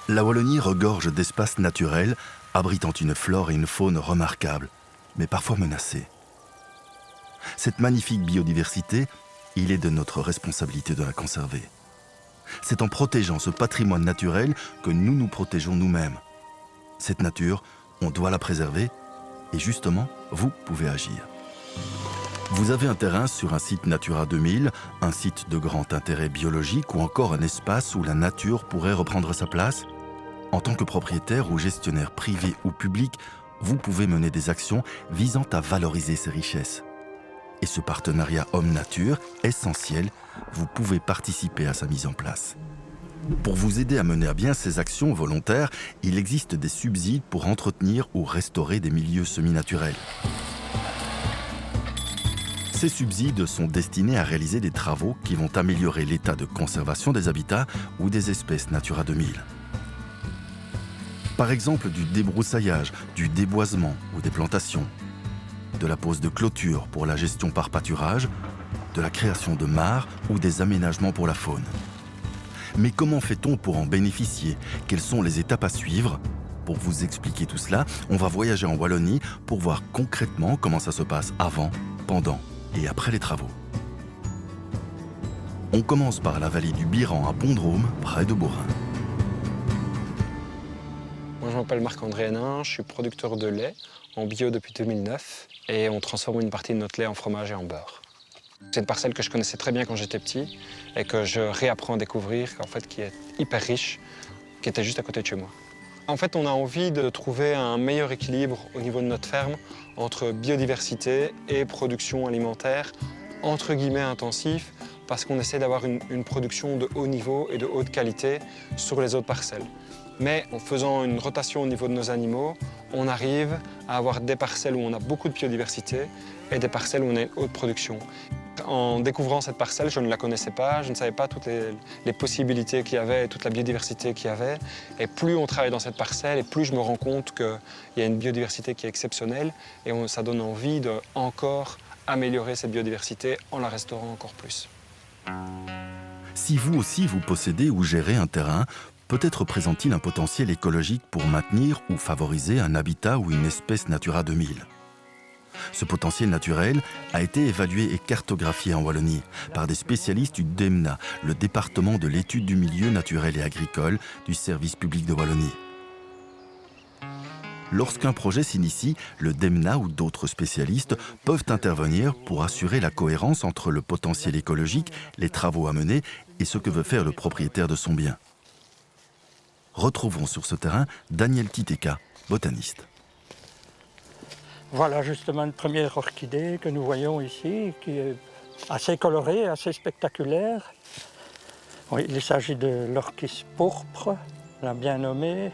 La Wallonie regorge d'espaces naturels, abritant une flore et une faune remarquables, mais parfois menacées. Cette magnifique biodiversité, il est de notre responsabilité de la conserver. C'est en protégeant ce patrimoine naturel que nous nous protégeons nous-mêmes. Cette nature, on doit la préserver et justement, vous pouvez agir. Vous avez un terrain sur un site Natura 2000, un site de grand intérêt biologique ou encore un espace où la nature pourrait reprendre sa place? En tant que propriétaire ou gestionnaire privé ou public, vous pouvez mener des actions visant à valoriser ces richesses. Et ce partenariat homme-nature, essentiel, vous pouvez participer à sa mise en place. Pour vous aider à mener à bien ces actions volontaires, il existe des subsides pour entretenir ou restaurer des milieux semi-naturels. Ces subsides sont destinés à réaliser des travaux qui vont améliorer l'état de conservation des habitats ou des espèces Natura 2000. Par exemple, du débroussaillage, du déboisement ou des plantations, de la pose de clôture pour la gestion par pâturage, de la création de mares ou des aménagements pour la faune. Mais comment fait-on pour en bénéficier? Quelles sont les étapes à suivre? Pour vous expliquer tout cela, on va voyager en Wallonie pour voir concrètement comment ça se passe avant, pendant et après les travaux. On commence par la vallée du Biran à Pont-de-Rôme, près de Beaurain. Moi, je m'appelle Marc-André Hénin, je suis producteur de lait en bio depuis 2009 et on transforme une partie de notre lait en fromage et en beurre. C'est une parcelle que je connaissais très bien quand j'étais petit et que je réapprends à découvrir, en fait, qui est hyper riche, qui était juste à côté de chez moi. En fait, on a envie de trouver un meilleur équilibre au niveau de notre ferme entre biodiversité et production alimentaire, entre guillemets intensif, parce qu'on essaie d'avoir une production de haut niveau et de haute qualité sur les autres parcelles. Mais en faisant une rotation au niveau de nos animaux, on arrive à avoir des parcelles où on a beaucoup de biodiversité et des parcelles où on a une haute production. En découvrant cette parcelle, je ne la connaissais pas, je ne savais pas toutes les possibilités qu'il y avait et toute la biodiversité qu'il y avait. Et plus on travaille dans cette parcelle, et plus je me rends compte qu'il y a une biodiversité qui est exceptionnelle et ça donne envie de encore améliorer cette biodiversité en la restaurant encore plus. Si vous aussi vous possédez ou gérez un terrain, peut-être présente-t-il un potentiel écologique pour maintenir ou favoriser un habitat ou une espèce Natura 2000. Ce potentiel naturel a été évalué et cartographié en Wallonie par des spécialistes du DEMNA, le département de l'étude du milieu naturel et agricole du service public de Wallonie. Lorsqu'un projet s'initie, le DEMNA ou d'autres spécialistes peuvent intervenir pour assurer la cohérence entre le potentiel écologique, les travaux à mener et ce que veut faire le propriétaire de son bien. Retrouvons sur ce terrain Daniel Titeka, botaniste. Voilà justement une première orchidée que nous voyons ici, qui est assez colorée, assez spectaculaire. Oui, il s'agit de l'orchis pourpre, l'a bien nommée.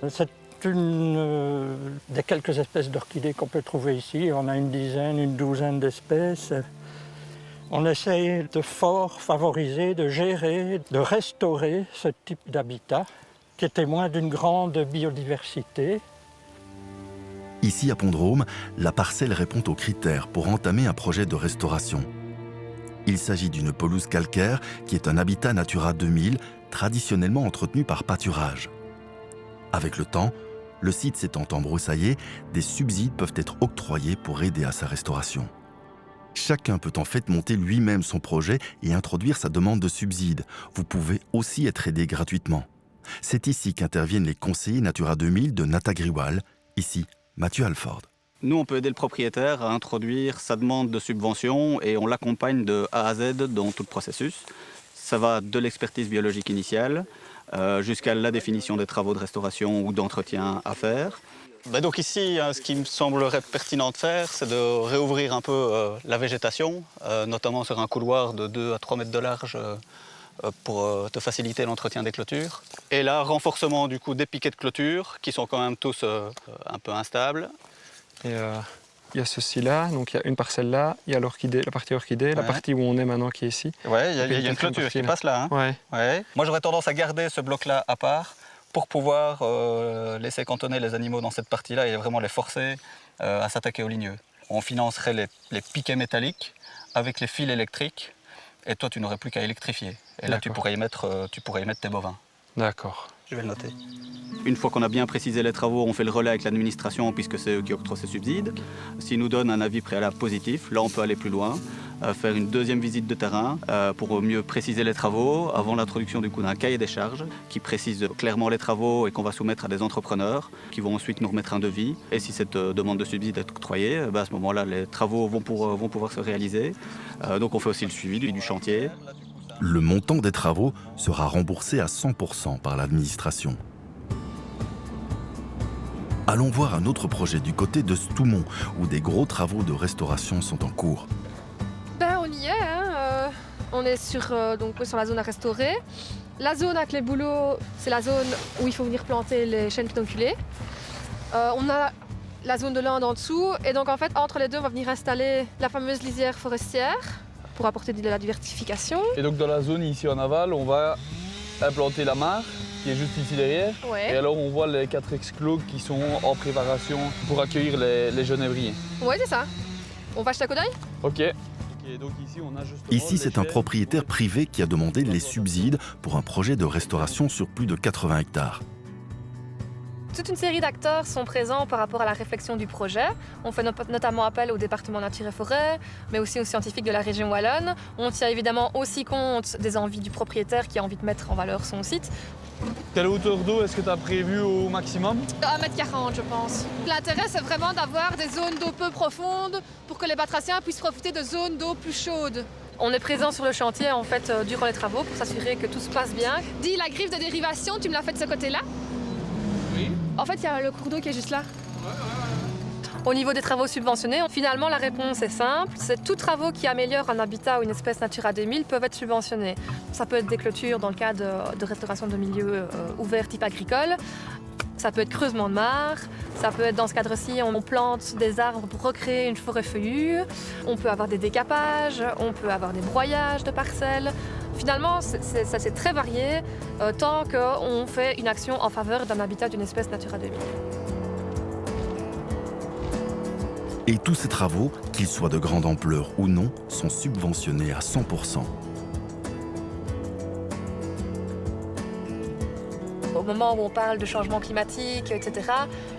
C'est une des quelques espèces d'orchidées qu'on peut trouver ici. On a une douzaine d'espèces. On essaye de fort favoriser, de gérer, de restaurer ce type d'habitat qui est témoin d'une grande biodiversité. Ici à Pont-de-Rôme, la parcelle répond aux critères pour entamer un projet de restauration. Il s'agit d'une pelouse calcaire qui est un habitat Natura 2000 traditionnellement entretenu par pâturage. Avec le temps, le site s'étant embroussaillé, des subsides peuvent être octroyés pour aider à sa restauration. Chacun peut en fait monter lui-même son projet et introduire sa demande de subside. Vous pouvez aussi être aidé gratuitement. C'est ici qu'interviennent les conseillers Natura 2000 de Natagriwal, ici Mathieu Alford. Nous, on peut aider le propriétaire à introduire sa demande de subvention et on l'accompagne de A à Z dans tout le processus. Ça va de l'expertise biologique initiale jusqu'à la définition des travaux de restauration ou d'entretien à faire. Donc ici, ce qui me semblerait pertinent de faire, c'est de réouvrir un peu la végétation, notamment sur un couloir de 2 à 3 mètres de large pour te faciliter l'entretien des clôtures. Et là, renforcement du coup des piquets de clôture qui sont quand même tous un peu instables. Et il y a ceci là, donc il y a une parcelle là, il y a l'orchidée, la partie orchidée, la partie où on est maintenant qui est ici. Ouais, il y a une clôture qui passe là. Hein. Ouais. Moi, j'aurais tendance à garder ce bloc-là à part pour pouvoir laisser cantonner les animaux dans cette partie-là et vraiment les forcer à s'attaquer aux ligneux. On financerait les piquets métalliques avec les fils électriques et toi, tu n'aurais plus qu'à électrifier. Et là, tu pourrais y mettre tes bovins. D'accord. Je vais le noter. Une fois qu'on a bien précisé les travaux, on fait le relais avec l'administration puisque c'est eux qui octroient ces subsides. S'ils nous donnent un avis préalable positif, là on peut aller plus loin, faire une deuxième visite de terrain pour mieux préciser les travaux avant l'introduction du coup d'un cahier des charges qui précise clairement les travaux et qu'on va soumettre à des entrepreneurs qui vont ensuite nous remettre un devis. Et si cette demande de subside est octroyée, à ce moment-là les travaux vont pouvoir se réaliser. Donc on fait aussi le suivi du chantier. Le montant des travaux sera remboursé à 100% par l'administration. Allons voir un autre projet du côté de Stoumont, où des gros travaux de restauration sont en cours. Ben, on y est, hein. On est sur la zone à restaurer. La zone avec les bouleaux, c'est la zone où il faut venir planter les chênes pédonculés. On a la zone de l'Inde en dessous, et donc en fait, entre les deux, on va venir installer la fameuse lisière forestière pour apporter de la diversification. Et donc dans la zone ici en aval, on va implanter la mare, qui est juste ici derrière. Ouais. Et alors on voit les 4 exclos qui sont en préparation pour accueillir les genévriers. Ouais, c'est ça. On va jeter un coup d'œil? Ok. Donc ici, on a justement Ici, c'est un propriétaire privé qui a demandé les subsides pour un projet de restauration sur plus de 80 hectares. Toute une série d'acteurs sont présents par rapport à la réflexion du projet. On fait notamment appel au département nature et forêt, mais aussi aux scientifiques de la région wallonne. On tient évidemment aussi compte des envies du propriétaire qui a envie de mettre en valeur son site. Quelle hauteur d'eau est-ce que tu as prévu au maximum? 1,40 m, je pense. L'intérêt, c'est vraiment d'avoir des zones d'eau peu profondes pour que les batraciens puissent profiter de zones d'eau plus chaudes. On est présent sur le chantier en fait durant les travaux pour s'assurer que tout se passe bien. Dis, la griffe de dérivation, tu me l'as fait de ce côté-là? Oui. En fait, il y a le cours d'eau qui est juste là. Au niveau des travaux subventionnés, finalement, la réponse est simple. C'est tous travaux qui améliorent un habitat ou une espèce Natura 2000 peuvent être subventionnés. Ça peut être des clôtures dans le cadre de restauration de milieux ouverts type agricole. Ça peut être creusement de mares. Ça peut être dans ce cadre-ci, on plante des arbres pour recréer une forêt feuillue. On peut avoir des décapages, on peut avoir des broyages de parcelles. Finalement, ça c'est très varié tant qu'on fait une action en faveur d'un habitat d'une espèce Natura 2000. Et tous ces travaux, qu'ils soient de grande ampleur ou non, sont subventionnés à 100%. Au moment où on parle de changement climatique, etc.,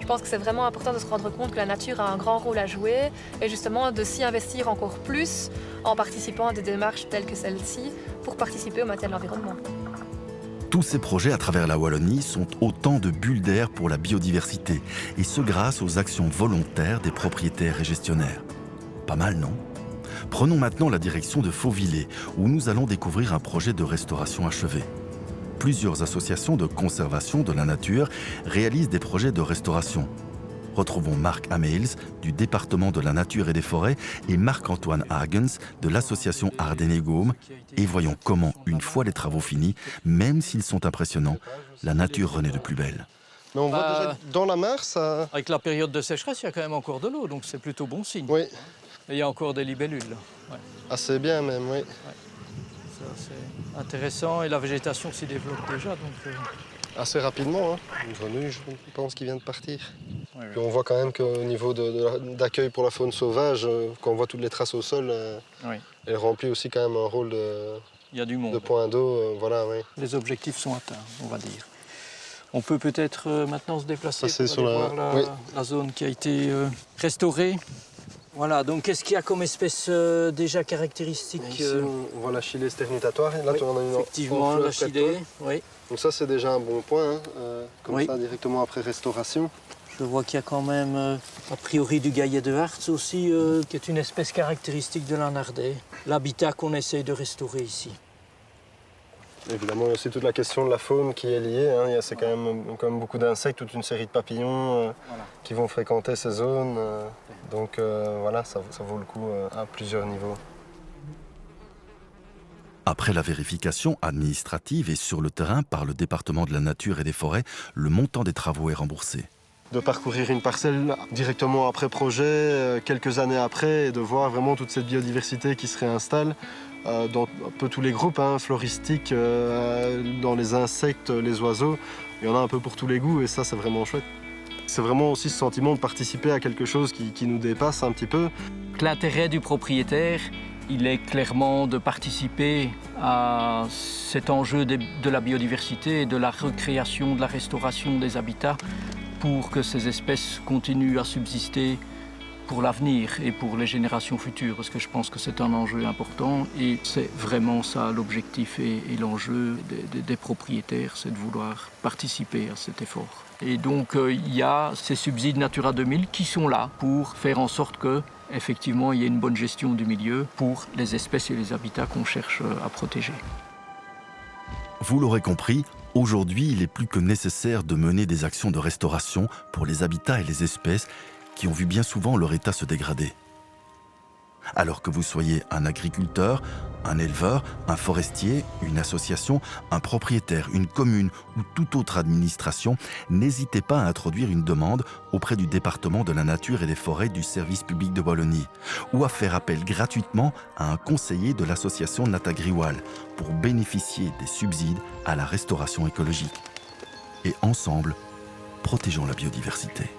je pense que c'est vraiment important de se rendre compte que la nature a un grand rôle à jouer et justement de s'y investir encore plus en participant à des démarches telles que celle-ci pour participer au maintien de l'environnement. Tous ces projets à travers la Wallonie sont autant de bulles d'air pour la biodiversité, et ce grâce aux actions volontaires des propriétaires et gestionnaires. Pas mal, non? Prenons maintenant la direction de Fauvillers, où nous allons découvrir un projet de restauration achevé. Plusieurs associations de conservation de la nature réalisent des projets de restauration. Retrouvons Marc Ameils du département de la nature et des forêts et Marc-Antoine Hagens de l'association Ardennes-et-Gaume et voyons comment, une fois les travaux finis, même s'ils sont impressionnants, la nature renaît de plus belle. Mais on voit déjà dans la mare, ça... Avec la période de sécheresse, il y a quand même encore de l'eau, donc c'est plutôt bon signe. Oui. Et il y a encore des libellules. Ouais. Assez bien même, oui. Ouais. Ça, c'est intéressant et la végétation s'y développe déjà. Donc, Assez rapidement, hein. Une grenouille, je pense, qui vient de partir. ouais, Puis on voit quand même qu'au niveau d'accueil pour la faune sauvage, quand on voit toutes les traces au sol, oui. elle remplit aussi quand même un rôle Il y a du monde. de point d'eau. Voilà, oui. Les objectifs sont atteints, on va dire. On peut peut-être maintenant se déplacer Passer pour sur aller voir oui. la zone qui a été restaurée. Voilà, donc qu'est-ce qu'il y a comme espèce déjà caractéristique Ici, on voit l'achillée sternutatoire. Et là, oui, tu en as une effectivement, en fleur près de toi. l'achillée, oui. Donc ça, c'est déjà un bon point, hein, comme Oui. ça, directement après restauration. Je vois qu'il y a quand même, a priori, du gaillet de Hartz aussi, qui est une espèce caractéristique de la Nardais. L'habitat qu'on essaye de restaurer ici. Évidemment, il y a aussi toute la question de la faune qui est liée. Hein. C'est quand même beaucoup d'insectes, toute une série de papillons qui vont fréquenter ces zones. Donc voilà, ça vaut le coup à plusieurs niveaux. Après la vérification administrative et sur le terrain par le département de la nature et des forêts, le montant des travaux est remboursé. De parcourir une parcelle directement après projet, quelques années après, et de voir vraiment toute cette biodiversité qui se réinstalle dans un peu tous les groupes, hein, floristiques, dans les insectes, les oiseaux. Il y en a un peu pour tous les goûts et ça, c'est vraiment chouette. C'est vraiment aussi ce sentiment de participer à quelque chose qui nous dépasse un petit peu. L'intérêt du propriétaire, il est clairement de participer à cet enjeu de la biodiversité et de la recréation, de la restauration des habitats pour que ces espèces continuent à subsister pour l'avenir et pour les générations futures, parce que je pense que c'est un enjeu important et c'est vraiment ça l'objectif et l'enjeu des propriétaires, c'est de vouloir participer à cet effort. Et donc il y a ces subsides Natura 2000 qui sont là pour faire en sorte que effectivement il y ait une bonne gestion du milieu pour les espèces et les habitats qu'on cherche à protéger. Vous l'aurez compris, aujourd'hui il est plus que nécessaire de mener des actions de restauration pour les habitats et les espèces qui ont vu bien souvent leur état se dégrader. Alors que vous soyez un agriculteur, un éleveur, un forestier, une association, un propriétaire, une commune ou toute autre administration, n'hésitez pas à introduire une demande auprès du département de la nature et des forêts du service public de Wallonie ou à faire appel gratuitement à un conseiller de l'association Natagriwal pour bénéficier des subsides à la restauration écologique. Et ensemble, protégeons la biodiversité.